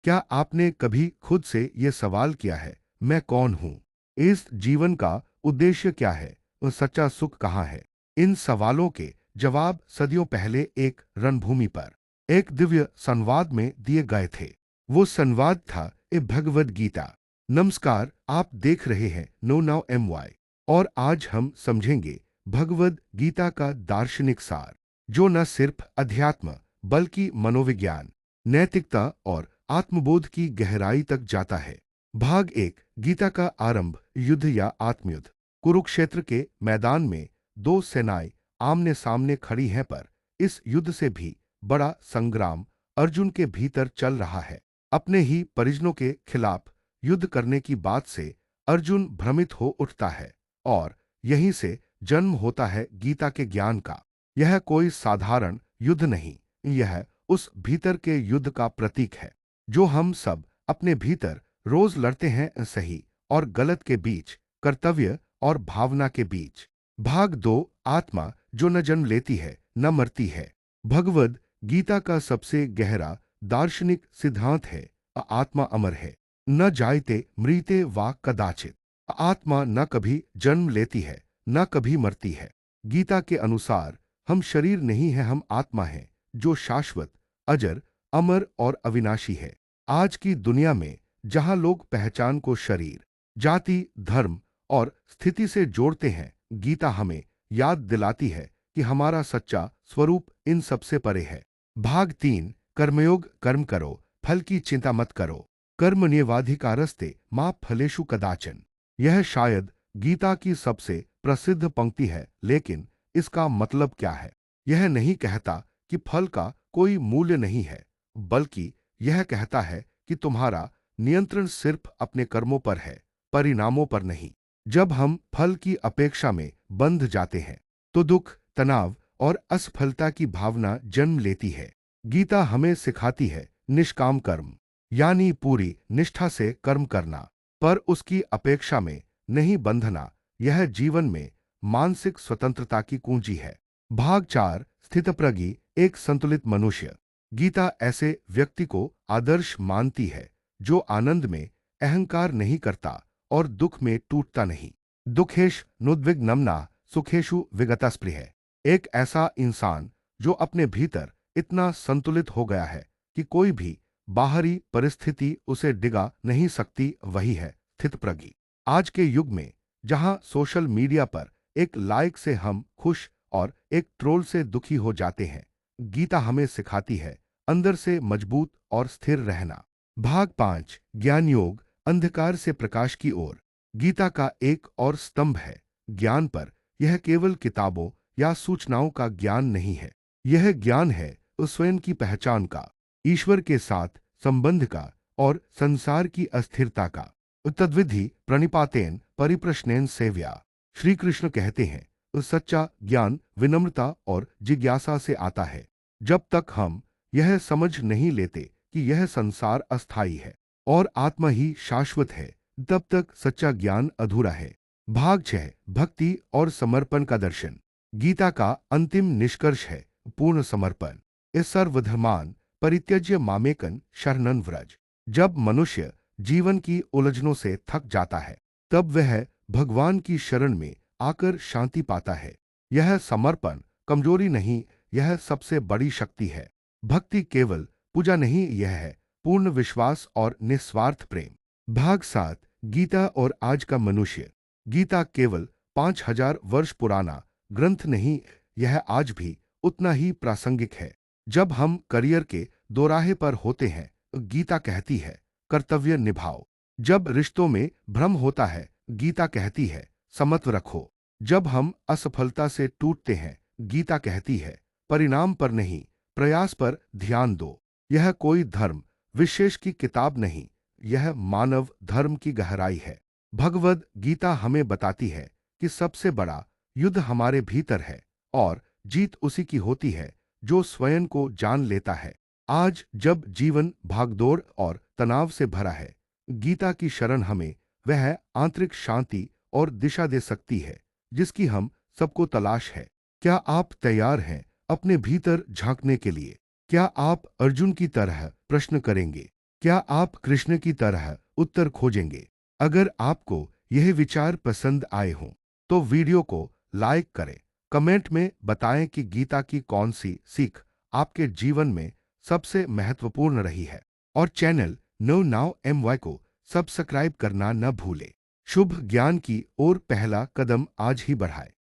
क्या आपने कभी खुद से ये सवाल किया है, मैं कौन हूं? इस जीवन का उद्देश्य क्या है? और सच्चा सुख कहाँ है? इन सवालों के जवाब सदियों पहले एक रणभूमि पर एक दिव्य संवाद में दिए गए थे। वो संवाद था ए भगवद गीता। नमस्कार, आप देख रहे हैं नो नाउ MY और आज हम समझेंगे भगवद गीता का दार्शनिक सार, जो न सिर्फ अध्यात्म बल्कि मनोविज्ञान, नैतिकता और आत्मबोध की गहराई तक जाता है। भाग एक, गीता का आरंभ, युद्ध या आत्मयुद्ध। कुरुक्षेत्र के मैदान में दो सेनाएं आमने सामने खड़ी हैं, पर इस युद्ध से भी बड़ा संग्राम अर्जुन के भीतर चल रहा है। अपने ही परिजनों के खिलाफ युद्ध करने की बात से अर्जुन भ्रमित हो उठता है और यहीं से जन्म होता है गीता के ज्ञान का। यह कोई साधारण युद्ध नहीं, यह उस भीतर के युद्ध का प्रतीक है जो हम सब अपने भीतर रोज लड़ते हैं, सही और गलत के बीच, कर्तव्य और भावना के बीच। भाग दो, आत्मा जो न जन्म लेती है न मरती है। भगवद गीता का सबसे गहरा दार्शनिक सिद्धांत है, आत्मा अमर है, न जायते मृते वा कदाचित। आत्मा न कभी जन्म लेती है न कभी मरती है। गीता के अनुसार हम शरीर नहीं है, हम आत्मा हैं जो शाश्वत, अजर, अमर और अविनाशी है। आज की दुनिया में जहां लोग पहचान को शरीर, जाति, धर्म और स्थिति से जोड़ते हैं, गीता हमें याद दिलाती है कि हमारा सच्चा स्वरूप इन सबसे परे है। भाग तीन, कर्मयोग, कर्म करो, फल की चिंता मत करो। कर्मण्येवाधिकारस्ते मा फलेषु कदाचन। यह शायद गीता की सबसे प्रसिद्ध पंक्ति है, लेकिन इसका मतलब क्या है? यह नहीं कहता कि फल का कोई मूल्य नहीं है, बल्कि यह कहता है कि तुम्हारा नियंत्रण सिर्फ अपने कर्मों पर है, परिणामों पर नहीं। जब हम फल की अपेक्षा में बंध जाते हैं, तो दुख, तनाव और असफलता की भावना जन्म लेती है। गीता हमें सिखाती है निष्काम कर्म, यानी पूरी निष्ठा से कर्म करना, पर उसकी अपेक्षा में नहीं बंधना। यह जीवन में मानसिक स्वतंत्रता की कुंजी है। भाग चार, स्थितप्रज्ञ, एक संतुलित मनुष्य। गीता ऐसे व्यक्ति को आदर्श मानती है जो आनंद में अहंकार नहीं करता और दुख में टूटता नहीं। दुखेश नुद्विग्नम्ना सुखेशु विगतस्पृह। एक ऐसा इंसान जो अपने भीतर इतना संतुलित हो गया है कि कोई भी बाहरी परिस्थिति उसे डिगा नहीं सकती, वही है स्थितप्रज्ञ। आज के युग में जहां सोशल मीडिया पर एक लाइक से हम खुश और एक ट्रोल से दुखी हो जाते हैं, गीता हमें सिखाती है अंदर से मजबूत और स्थिर रहना। भाग पांच, ज्ञान योग, अंधकार से प्रकाश की ओर। गीता का एक और स्तंभ है ज्ञान पर। यह केवल किताबों या सूचनाओं का ज्ञान नहीं है, यह ज्ञान है उस स्वयं की पहचान का, ईश्वर के साथ संबंध का और संसार की अस्थिरता का। तद्विधि प्रणिपातेन परिप्रश्नेन सेव्या। श्री कृष्ण कहते हैं, सच्चा ज्ञान विनम्रता और जिज्ञासा से आता है। जब तक हम यह समझ नहीं लेते कि यह संसार अस्थायी है और आत्मा ही शाश्वत है, तब तक सच्चा ज्ञान अधूरा है। भाग छह, भक्ति और समर्पण का दर्शन। गीता का अंतिम निष्कर्ष है पूर्ण समर्पण। इस सर्वधर्मान परित्यज्य मामेकन शरणं व्रज। जब मनुष्य जीवन की उलझनों से थक जाता है, तब वह भगवान की शरण में आकर शांति पाता है। यह समर्पण कमजोरी नहीं, यह सबसे बड़ी शक्ति है। भक्ति केवल पूजा नहीं, यह है पूर्ण विश्वास और निस्वार्थ प्रेम। भाग सात, गीता और आज का मनुष्य। गीता केवल 5000 वर्ष पुराना ग्रंथ नहीं, यह आज भी उतना ही प्रासंगिक है। जब हम करियर के दोराहे पर होते हैं, गीता कहती है कर्तव्य निभाओ। जब रिश्तों में भ्रम होता है, गीता कहती है समत्व रखो। जब हम असफलता से टूटते हैं, गीता कहती है परिणाम पर नहीं, प्रयास पर ध्यान दो। यह कोई धर्म विशेष की किताब नहीं, यह मानव धर्म की गहराई है। भगवद गीता हमें बताती है कि सबसे बड़ा युद्ध हमारे भीतर है और जीत उसी की होती है जो स्वयं को जान लेता है। आज जब जीवन भागदौड़ और तनाव से भरा है, गीता की शरण हमें वह आंतरिक शांति और दिशा दे सकती है जिसकी हम सबको तलाश है। क्या आप तैयार हैं अपने भीतर झांकने के लिए? क्या आप अर्जुन की तरह प्रश्न करेंगे, क्या आप कृष्ण की तरह उत्तर खोजेंगे? अगर आपको यह विचार पसंद आए हों, तो वीडियो को लाइक करें। कमेंट में बताएं कि गीता की कौन सी सीख आपके जीवन में सबसे महत्वपूर्ण रही है। और चैनल नो नाउ MY को सब्सक्राइब करना न भूलें। शुभ ज्ञान की ओर पहला कदम आज ही बढ़ाएं।